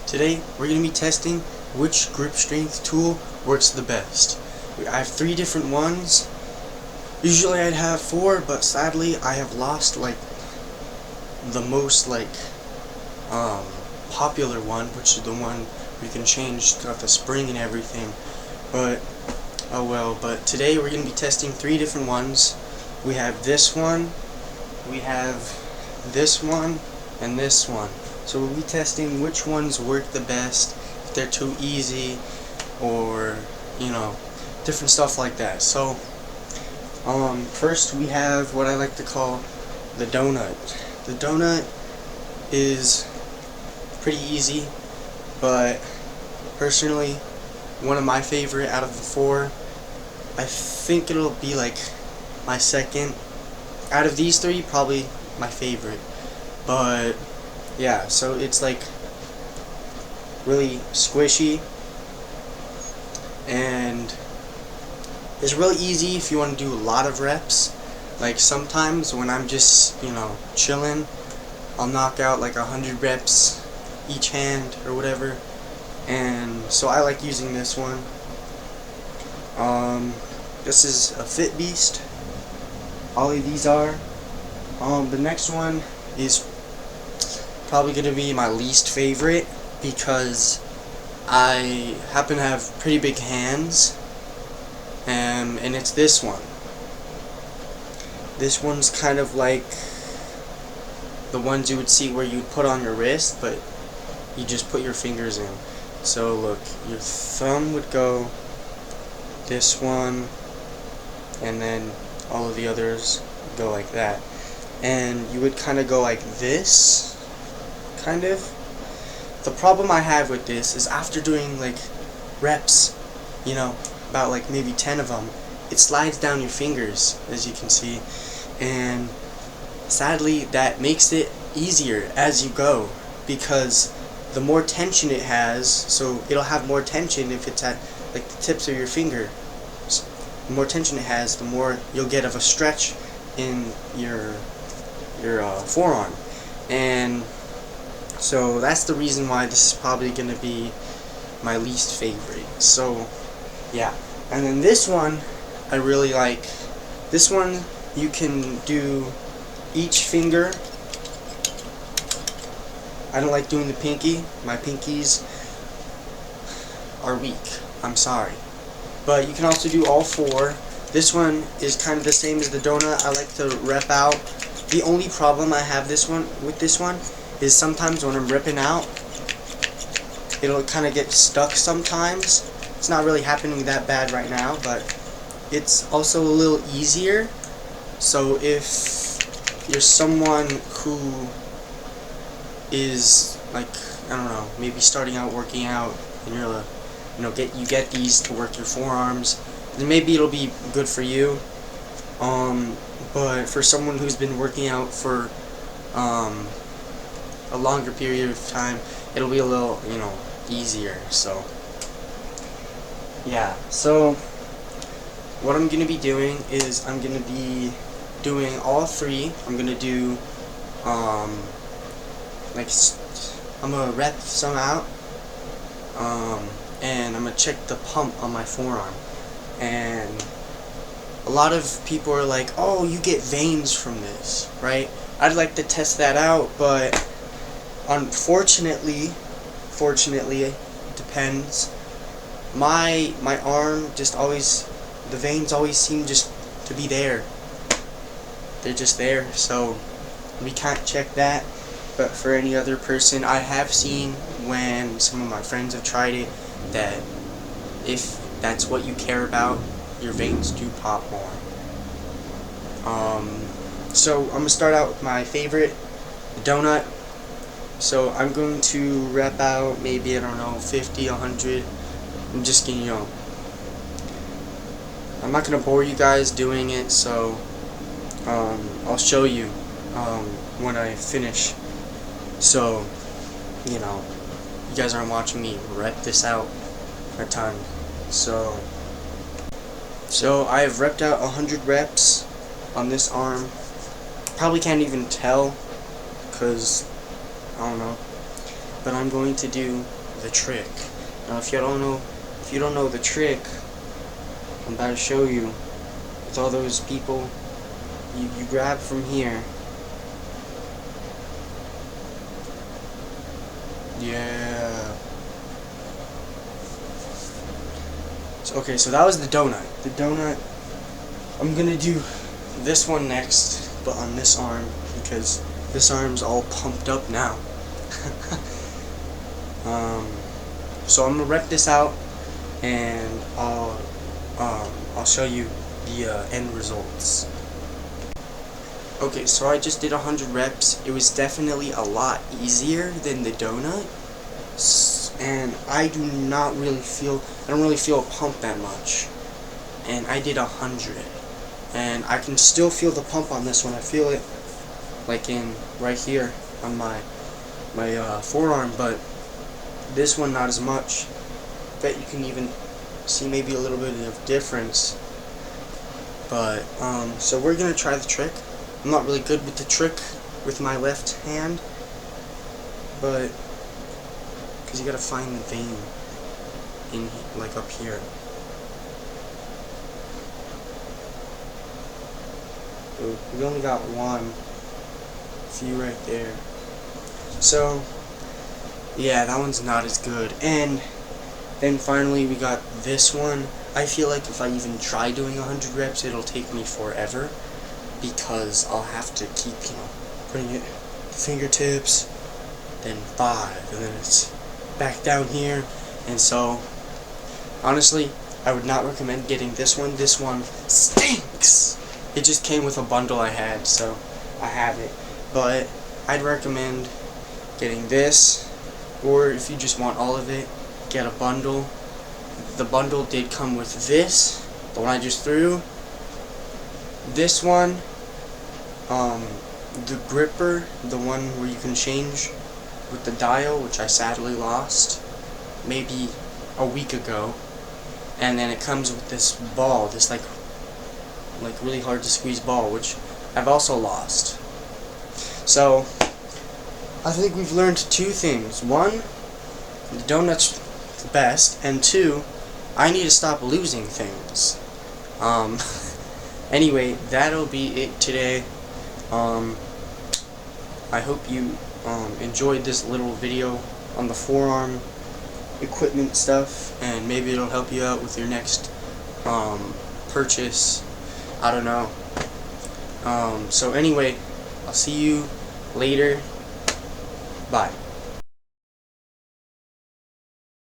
Today we're going to be testing which grip strength tool works the best. I have 3 different ones. Usually I'd have 4, but sadly I have lost the most popular one, which is the one we can change, got the spring and everything. But oh well. But today we're going to be testing 3 different ones. We have this one, we have this one, and this one. So we'll be testing which ones work the best, if they're too easy, or different stuff like that. So first we have what I like to call the donut. The donut is pretty easy, but personally one of my favorite out of the 4. I think it'll be like my second out of these 3, probably my favorite. But yeah, so it's like really squishy and it's really easy if you want to do a lot of reps. Like sometimes when I'm just chilling, I'll knock out like 100 reps each hand or whatever, and so I like using this one. This is a Fit Beast. All of these are. The next one is probably going to be my least favorite because I happen to have pretty big hands, and it's this one. This one's kind of like the ones you would see where you put on your wrist, but you just put your fingers in. So look, your thumb would go this one, and then all of the others go like that, and you would kind of go like this, kind of. The problem I have with this is after doing like reps, about like maybe 10 of them, it slides down your fingers, as you can see, and sadly that makes it easier as you go, because the more tension it has, so it'll have more tension if it's at like the tips of your finger. The more tension it has, the more you'll get of a stretch in your forearm, and so that's the reason why this is probably going to be my least favorite. So yeah, and then this one I really like. This one you can do each finger. I don't like doing the pinky. My pinkies are weak, I'm sorry. But you can also do all 4. This one is kind of the same as the donut. I like to rep out. The only problem I have with this one is sometimes when I'm ripping out, it'll kind of get stuck sometimes. It's not really happening that bad right now, but it's also a little easier. So if you're someone who is like, I don't know, maybe starting out working out, and you're you get these to work your forearms, then maybe it'll be good for you. But for someone who's been working out for a longer period of time, it'll be a little easier. So yeah, so what I'm gonna be doing is I'm gonna be doing all 3. I'm gonna do I'm gonna rep some out, and I'm gonna check the pump on my forearm. And a lot of people are like, oh, you get veins from this, right? I'd like to test that out, but unfortunately, it depends. My arm just always, the veins always seem just to be there. They're just there, so we can't check that. But for any other person, I have seen when some of my friends have tried it, that if that's what you care about, your veins do pop more. So I'm gonna start out with my favorite, the donut. So I'm going to rep out maybe, I don't know, 50, 100. I'm just gonna, I'm not gonna bore you guys doing it, so I'll show you when I finish. So you guys aren't watching me rep this out a ton. So I have repped out 100 reps on this arm. Probably can't even tell because I don't know, but I'm going to do the trick. Now if you don't know the trick, I'm about to show you. With all those people, you grab from here. Yeah. Okay, so that was the donut. The donut, I'm gonna do this one next, but on this arm, because this arm's all pumped up now. So I'm gonna rep this out, and I'll show you the end results. Okay, so I just did 100 reps. It was definitely a lot easier than the donut, and I don't really feel a pump that much. And I did 100, and I can still feel the pump on this one. I feel it like right here on my forearm, but this one not as much. Bet you can even see maybe a little bit of difference. But so we're gonna try the trick. I'm not really good with the trick with my left hand, but because you gotta find the vein in like up here. So we only got one. See right there. So yeah, that one's not as good. And then finally we got this one. I feel like if I even try doing 100 reps, it'll take me forever, because I'll have to keep, putting it fingertips, then 5, and then it's back down here. And so honestly, I would not recommend getting this one. This one stinks. It just came with a bundle I had, so I have it. But I'd recommend getting this, or if you just want all of it, get a bundle. The bundle did come with this, the one I just threw, this one, the gripper, the one where you can change with the dial, which I sadly lost maybe a week ago, and then it comes with this ball, this like really hard to squeeze ball, which I've also lost. So I think we've learned 2 things. 1, the donut's the best, and 2, I need to stop losing things. Anyway, that'll be it today. I hope you enjoyed this little video on the forearm equipment stuff, and maybe it'll help you out with your next purchase. I don't know. So anyway, I'll see you later. Bye.